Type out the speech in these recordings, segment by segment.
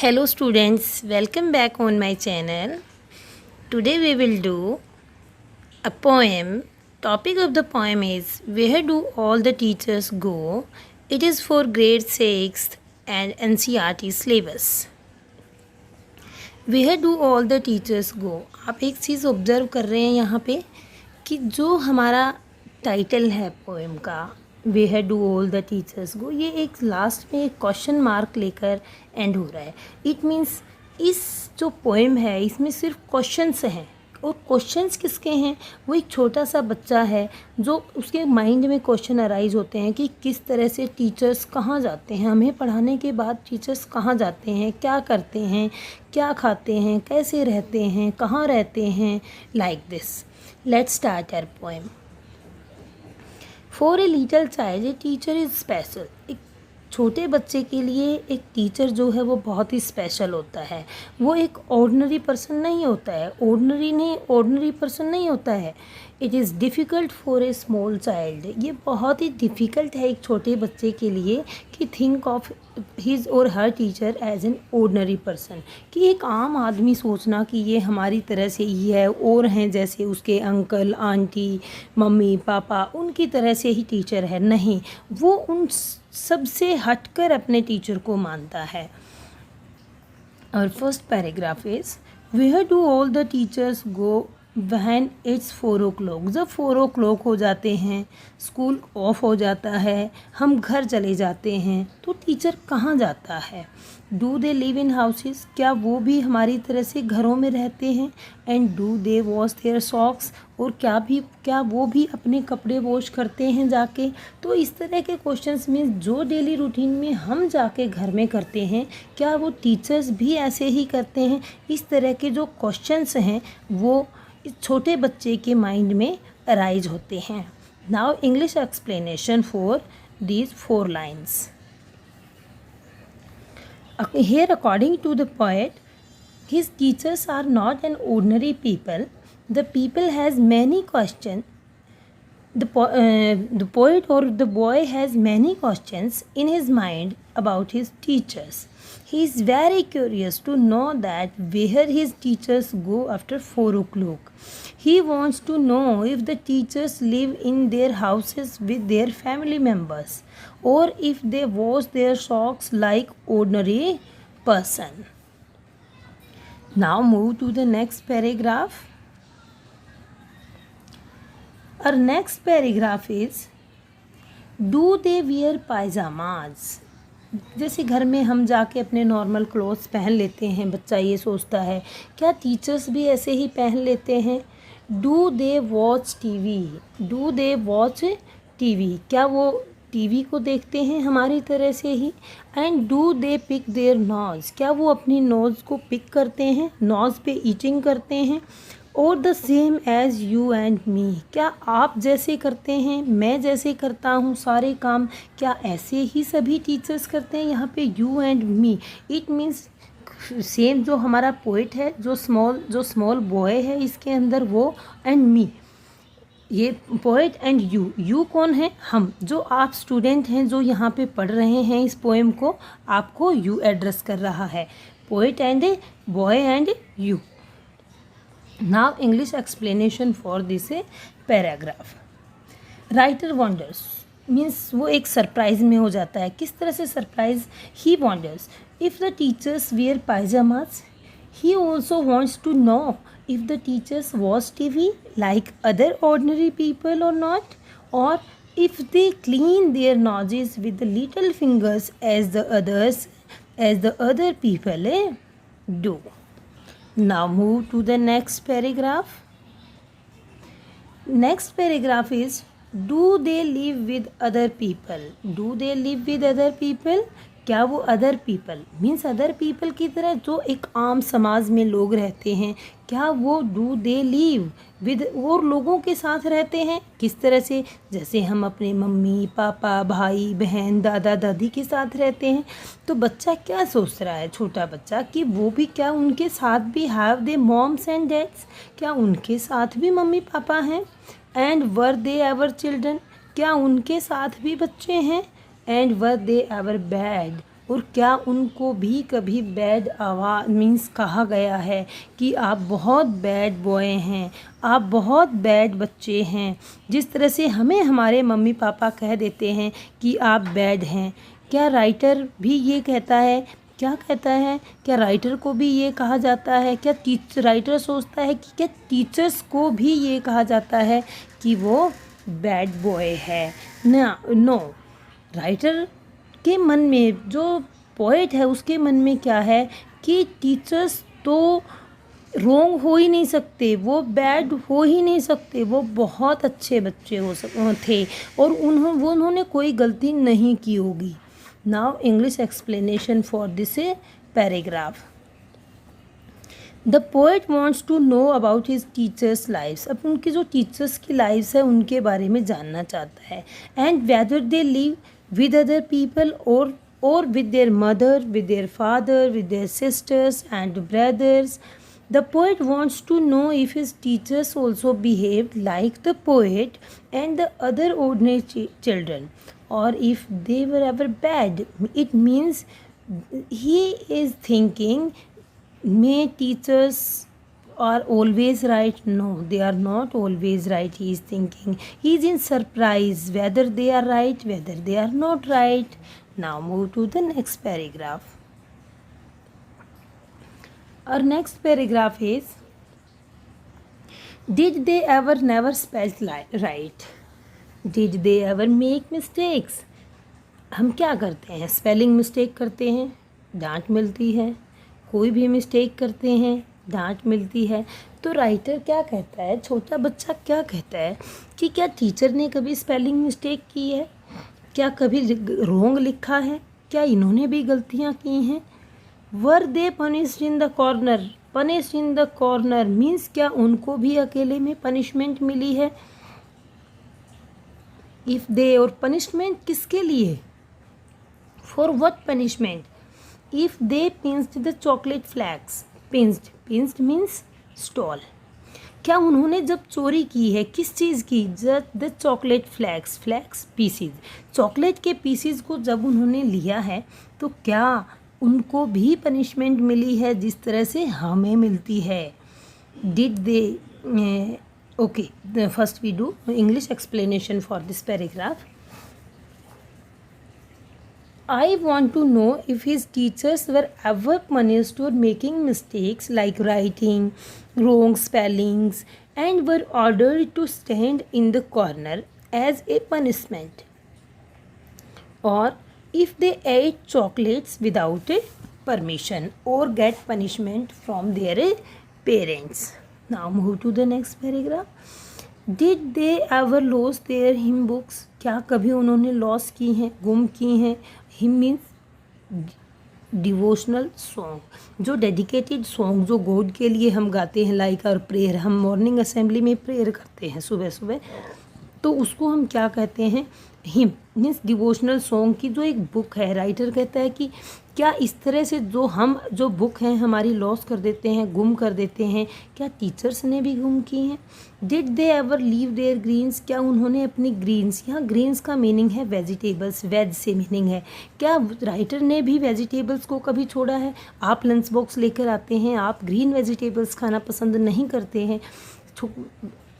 Hello students, welcome back on my channel. Today we will do a poem. Topic of the poem is Where Do All the Teachers Go? It is for grade 6th and NCERT syllabus. Where do all the teachers go? आप एक चीज़ observe कर रहे हैं यहाँ पे कि जो हमारा टाइटल है पोएम का where do all the teachers go, ये एक लास्ट में एक क्वेश्चन मार्क लेकर एंड हो रहा है. इट मीन्स इस जो पोएम है इसमें सिर्फ क्वेश्चंस हैं. और क्वेश्चंस किसके हैं? वो एक छोटा सा बच्चा है जो उसके माइंड में क्वेश्चन अराइज होते हैं कि किस तरह से टीचर्स कहाँ जाते हैं, हमें पढ़ाने के बाद टीचर्स कहाँ जाते हैं, क्या करते हैं, क्या खाते हैं, कैसे रहते हैं, कहाँ रहते हैं, like this. Let's start our poem. For a little child a teacher is special. एक छोटे बच्चे के लिए एक टीचर जो है वो बहुत ही स्पेशल होता है. वो एक ऑर्डिनरी पर्सन नहीं होता है, ऑर्डिनरी पर्सन नहीं होता है. It is difficult for a small child. ये बहुत ही डिफ़िकल्ट है एक छोटे बच्चे के लिए कि think of his or her teacher as an ordinary person. कि एक आम आदमी सोचना कि ये हमारी तरह से ही है और हैं जैसे उसके अंकल आंटी मम्मी पापा उनकी तरह से ही टीचर है. नहीं, वो उन सबसे हटकर अपने टीचर को मानता है. और first paragraph is where do all the teachers go when it's 4 o'clock. जब 4 o'clock हो जाते हैं, स्कूल ऑफ हो जाता है, हम घर चले जाते हैं, तो टीचर कहाँ जाता है? Do they live in houses. क्या वो भी हमारी तरह से घरों में रहते हैं? And do they wash their socks. और क्या वो भी अपने कपड़े वॉश करते हैं जाके? तो इस तरह के क्वेश्चंस में जो डेली रूटीन में हम जाके घर में करते हैं, क्या वो टीचर्स भी ऐसे ही करते हैं? इस तरह के जो क्वेश्चंस हैं वो इस छोटे बच्चे के माइंड में अराइज होते हैं. Now English explanation for these 4 lines. Here, according to the poet, his teachers are not an ordinary people. The people has many questions. The poet or the boy has many questions in his mind about his teachers. He is very curious to know that where his teachers go after 4 o'clock. He wants to know if the teachers live in their houses with their family members or if they wash their socks like ordinary person. Now move to the next paragraph. Our next paragraph is do they wear pajamas. जैसे घर में हम जाके अपने normal clothes पहन लेते हैं, बच्चा ये सोचता है क्या टीचर्स भी ऐसे ही पहन लेते हैं? Do they watch TV. Do they watch TV. क्या वो टीवी को देखते हैं हमारी तरह से ही? And do they pick their nose. क्या वो अपनी नोज़ को पिक करते हैं, नोज़ पे ईटिंग करते हैं? और the same as you and me. क्या आप जैसे करते हैं, मैं जैसे करता हूँ सारे काम, क्या ऐसे ही सभी टीचर्स करते हैं? यहाँ पे you and me it means same. जो हमारा पोइट है, जो स्मॉल बॉय है इसके अंदर, वो एंड मी. ये पोइट एंड यू कौन है? हम. जो आप स्टूडेंट हैं जो यहाँ पे पढ़ रहे हैं इस पोएम को, आपको यू एड्रेस कर रहा है. Poet and boy and you. Now English explanation for this paragraph. Writer wonders means वो एक सरप्राइज में हो जाता है. किस तरह से surprise? He wonders if the teachers wear pajamas. He also wants to know if the teachers watch TV like other ordinary people or not, or if they clean their noses with the little fingers as the other people do. Now move to the next paragraph. Next paragraph is do they live with other people. Do they live with other people. क्या वो other people means other people की तरह जो एक आम समाज में लोग रहते हैं, क्या वो डू दे लिव विद और लोगों के साथ रहते हैं? किस तरह से? जैसे हम अपने मम्मी पापा भाई बहन दादा दादी के साथ रहते हैं. तो बच्चा क्या सोच रहा है, छोटा बच्चा, कि वो भी क्या उनके साथ भी have they moms and dads. क्या उनके साथ भी मम्मी पापा हैं? And were they ever children. क्या उनके साथ भी बच्चे हैं? And were they ever bad. और क्या उनको भी कभी बैड आवाज़ मीन्स कहा गया है कि आप बहुत बैड बॉय हैं, आप बहुत बैड बच्चे हैं, जिस तरह से हमें हमारे मम्मी पापा कह देते हैं कि आप बैड हैं? क्या राइटर भी ये कहता है? क्या कहता है? क्या राइटर को भी ये कहा जाता है? क्या राइटर सोचता है कि क्या टीचर्स को भी ये कहा जाता है कि वो बैड बॉय है? ना, नो। राइटर के मन में, जो पोएट है उसके मन में क्या है कि टीचर्स तो रोंग हो ही नहीं सकते, वो बैड हो ही नहीं सकते, वो बहुत अच्छे बच्चे थे और उन्होंने कोई गलती नहीं की होगी। Now English explanation for this paragraph. The poet wants to know about his teachers lifes. अब उनके जो टीचर्स की लाइफ्स है उनके बारे में जानना चाहता है। And whether they live with other people or with their mother, with their father, with their sisters and brothers. The poet wants to know if his teachers also behaved like the poet and the other ordinary children, or if they were ever bad. It means he is thinking, may teachers are always right? No, they are not always right, he is thinking. He is in surprise whether they are right, whether they are not right. Now move to the next paragraph. Our next paragraph is, did they ever never spell right? Did they ever make mistakes? हम क्या करते हैं? Spelling mistake करते हैं, डांट मिलती है। कोई भी मिस्टेक करते हैं, डांट मिलती है। तो राइटर क्या कहता है, छोटा बच्चा क्या कहता है कि क्या टीचर ने कभी स्पेलिंग मिस्टेक की है? क्या कभी रोंग लिखा है? क्या इन्होंने भी गलतियां की हैं? Were they punished in the corner? Punished in the corner means क्या उनको भी अकेले में पनिशमेंट मिली है? इफ दे, और पनिशमेंट किसके लिए? For what punishment? If they pinched the chocolate flakes. Pinched means stole. क्या उन्होंने जब चोरी की है, किस चीज़ की? The chocolate flakes pieces. Chocolate के पीसीज को जब उन्होंने लिया है तो क्या उनको भी पनिशमेंट मिली है जिस तरह से हमें मिलती है? Did they, okay, first we do English explanation for this paragraph. I want to know if his teachers were ever punished for making mistakes like writing wrong spellings and were ordered to stand in the corner as a punishment, or if they ate chocolates without permission or get punishment from their parents. Now move to the next paragraph. Did they ever lose their hymn books? क्या कभी उन्होंने loss की हैं, गुम की हैं? Him means devotional song, जो dedicated song जो गॉड के लिए हम गाते हैं, लाइक और प्रेयर, हम मॉर्निंग असेंबली में प्रेयर करते हैं सुबह सुबह, तो उसको हम क्या कहते हैं? हिम मीन्स डिवोशनल सॉन्ग की जो एक बुक है। राइटर कहता है कि क्या इस तरह से जो बुक हैं हमारी लॉस कर देते हैं, गुम कर देते हैं, क्या टीचर्स ने भी गुम की हैं? Did they ever leave their greens? क्या उन्होंने अपनी ग्रीन्स, यहाँ ग्रीन्स का मीनिंग है वेजिटेबल्स, वेज से मीनिंग है, क्या राइटर ने भी वेजिटेबल्स को कभी छोड़ा है? आप लंच बॉक्स लेकर आते हैं, आप ग्रीन वेजिटेबल्स खाना पसंद नहीं करते हैं,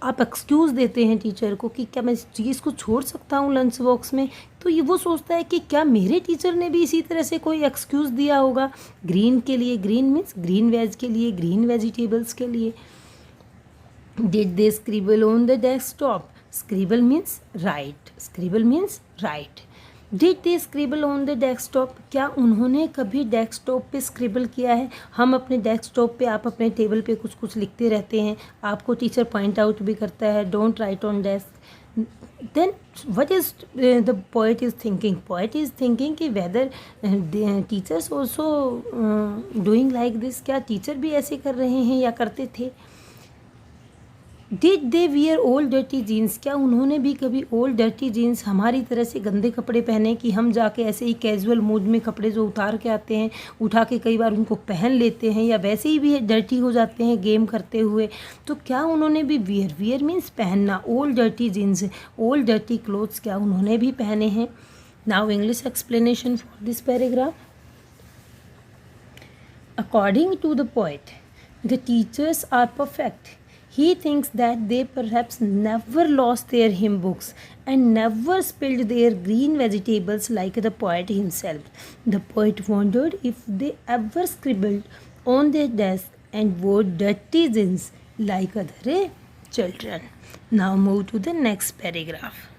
आप एक्सक्यूज़ देते हैं टीचर को कि क्या मैं इस चीज़ को छोड़ सकता हूँ लंच बॉक्स में, तो ये वो सोचता है कि क्या मेरे टीचर ने भी इसी तरह से कोई एक्सक्यूज़ दिया होगा ग्रीन के लिए? ग्रीन मीन्स ग्रीन वेज के लिए, ग्रीन वेजिटेबल्स के लिए. Did they scribble on the desktop? Scribble means right, scribble means right. Did they scribble on the desktop? क्या उन्होंने कभी डेस्कटॉप पे स्क्रिबल किया है? हम अपने डेस्कटॉप पे, आप अपने टेबल पे कुछ कुछ लिखते रहते हैं, आपको टीचर पॉइंट आउट भी करता है, don't write on desk. Then what is the poet is thinking? Poet is thinking कि whether teachers also doing like this? क्या टीचर भी ऐसे कर रहे हैं या करते थे? Did they wear old dirty jeans? क्या उन्होंने भी कभी ओल्ड डर्टी जीन्स, हमारी तरह से गंदे कपड़े पहने कि हम जाके ऐसे ही कैजुअल मूड में कपड़े जो उतार के आते हैं, उठा के कई बार उनको पहन लेते हैं या वैसे ही भी डर्टी हो जाते हैं गेम करते हुए, तो क्या उन्होंने भी वियर मीन्स पहनना, old dirty jeans, old dirty clothes क्या उन्होंने भी पहने हैं? Now English explanation for this paragraph. According to the poet, the teachers are perfect. He thinks that they perhaps never lost their hymn books and never spilled their green vegetables like the poet himself. The poet wondered if they ever scribbled on their desk and wore dirty jeans like other children. Now move to the next paragraph.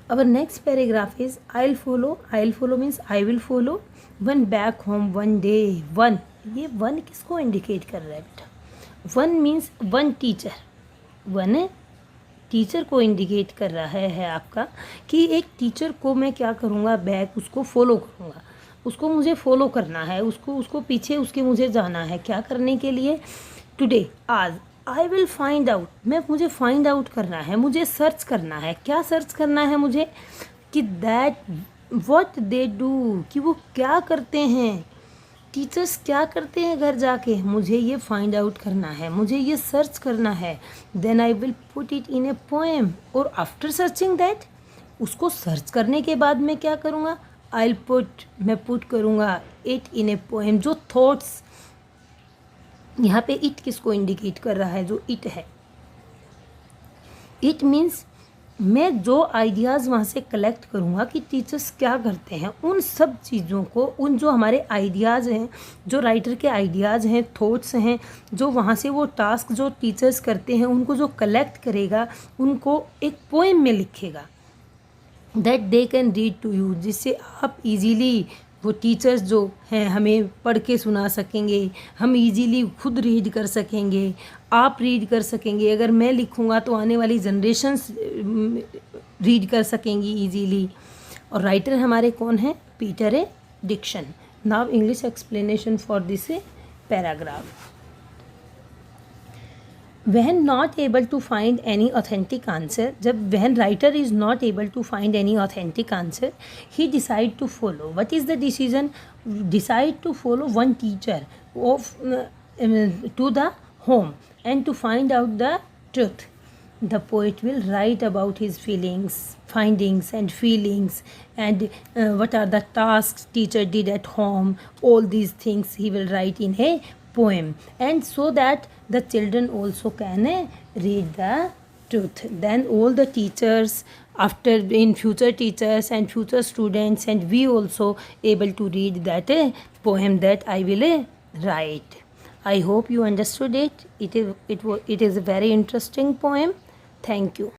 Our next paragraph is I'll follow. I'll follow means I will follow. One back home one day. One, ये one किसको indicate कर रहा है बेटा? One means one teacher. One teacher को indicate कर रहा है आपका कि एक टीचर को मैं क्या करूँगा, बैक उसको फॉलो करूँगा, उसको मुझे फॉलो करना है, उसको पीछे उसके मुझे जाना है. क्या करने के लिए? टुडे, आज. आई विल फाइंड आउट, मुझे फाइंड आउट करना है, मुझे सर्च करना है. क्या सर्च करना है मुझे? कि दैट व्हाट दे डू, कि वो क्या करते हैं, टीचर्स क्या करते हैं घर जाके, मुझे ये फाइंड आउट करना है, मुझे ये सर्च करना है. Then I will put it in a poem. और आफ्टर सर्चिंग दैट, उसको सर्च करने के बाद मैं क्या करूँगा? आई पुट, मैं पुट करूँगा इट इन ए पोएम. जो थॉट्स, यहाँ पे इट किसको इंडिकेट कर रहा है? जो इट है. इट मीन्स मैं जो आइडियाज़ वहाँ से कलेक्ट करूँगा कि टीचर्स क्या करते हैं, उन सब चीज़ों को, उन जो हमारे आइडियाज़ हैं, जो राइटर के आइडियाज़ हैं, थॉट्स हैं, जो वहाँ से वो टास्क जो टीचर्स करते हैं उनको जो कलेक्ट करेगा, उनको एक पोएम में लिखेगा. That they can read to you, जिससे आप इजीली, वो टीचर्स जो हैं हमें पढ़ के सुना सकेंगे, हम इजीली खुद रीड कर सकेंगे, आप रीड कर सकेंगे. अगर मैं लिखूँगा तो आने वाली जनरेशन्स रीड कर सकेंगी इजीली. और राइटर हमारे कौन है? Peter A Dixon. Now English explanation for this paragraph. When not able to find any authentic answer, when writer is not able to find any authentic answer, he decide to follow. What is the decision? Decide to follow one teacher to the home and to find out the truth. The poet will write about his feelings, findings and feelings, and what are the tasks teacher did at home. All these things he will write in a poem, and so that the children also can read the truth. Then all the teachers, after in future teachers and future students, and we also able to read that poem that I will write. I hope you understood it. It is a very interesting poem. Thank you.